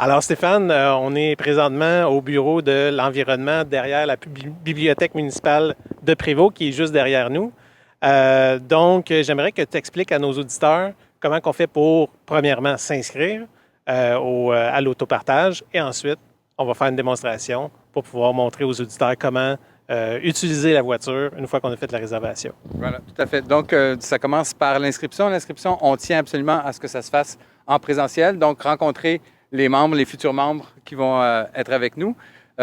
Alors Stéphane, on est présentement au bureau de l'environnement derrière la bibliothèque municipale de Prévost qui est juste derrière nous. Donc, j'aimerais que tu expliques à nos auditeurs comment on fait pour, premièrement, s'inscrire à l'autopartage et ensuite, on va faire une démonstration pour pouvoir montrer aux auditeurs comment utiliser la voiture une fois qu'on a fait la réservation. Voilà, tout à fait. Donc, ça commence par l'inscription. L'inscription, on tient absolument à ce que ça se fasse en présentiel, donc rencontrer les membres, les futurs membres qui vont être avec nous.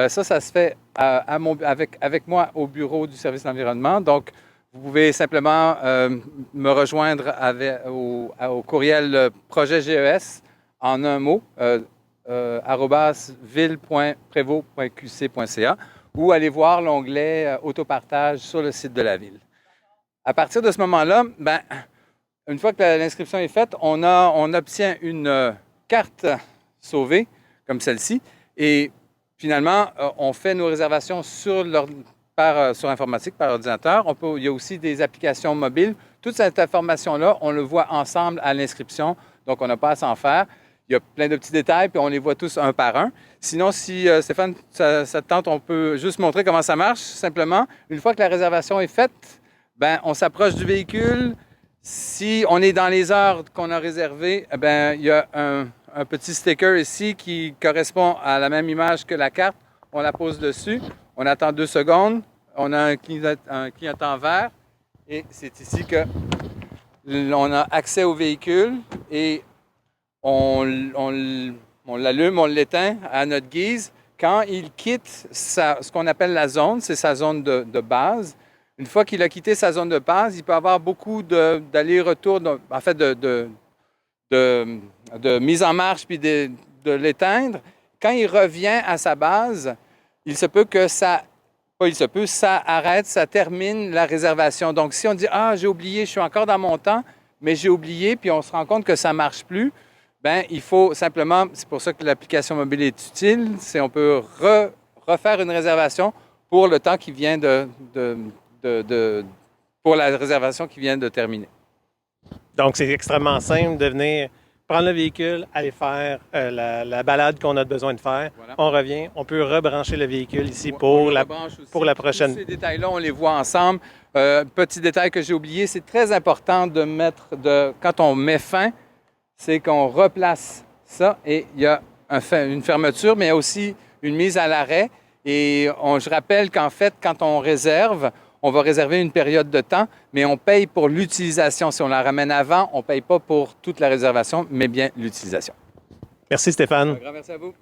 Ça se fait avec moi au bureau du service de l'environnement. Donc, vous pouvez simplement me rejoindre au courriel projet GES en un mot, ville.prévost.qc.ca ou aller voir l'onglet autopartage sur le site de la ville. À partir de ce moment-là, une fois que l'inscription est faite, on obtient une carte sauvée, comme celle-ci, et finalement, on fait nos réservations sur informatique, par ordinateur. Il y a aussi des applications mobiles. Toute cette information-là, on le voit ensemble à l'inscription, donc on n'a pas à s'en faire. Il y a plein de petits détails, puis on les voit tous un par un. Sinon, si Stéphane, ça te tente, on peut juste montrer comment ça marche, simplement. Une fois que la réservation est faite, on s'approche du véhicule. Si on est dans les heures qu'on a réservées, il y a un petit sticker ici qui correspond à la même image que la carte. On la pose dessus. On attend 2 secondes. On a un clignotant vert. Et c'est ici qu'on a accès au véhicule et on l'allume, on l'éteint à notre guise. Quand il quitte ce qu'on appelle la zone, c'est sa zone de base. Une fois qu'il a quitté sa zone de base, il peut avoir beaucoup d'allers-retours, en fait, de mise en marche puis de l'éteindre. Quand il revient à sa base, ça arrête, ça termine la réservation. Donc, si on dit « Ah, j'ai oublié, je suis encore dans mon temps, mais j'ai oublié », puis on se rend compte que ça ne marche plus, il faut simplement, c'est pour ça que l'application mobile est utile, on peut refaire une réservation pour le temps qui vient pour la réservation qui vient de terminer. Donc, c'est extrêmement simple de venir prendre le véhicule, aller faire la balade qu'on a besoin de faire. Voilà. On revient, on peut rebrancher le véhicule ici pour la prochaine. Tous ces détails-là, on les voit ensemble. Petit détail que j'ai oublié, c'est très important de quand on met fin, c'est qu'on replace ça et il y a une fermeture, mais il y a aussi une mise à l'arrêt. Et je rappelle qu'en fait, quand on réserve, on va réserver une période de temps, mais on paye pour l'utilisation. Si on la ramène avant, on ne paye pas pour toute la réservation, mais bien l'utilisation. Merci Stéphane. Un grand merci à vous.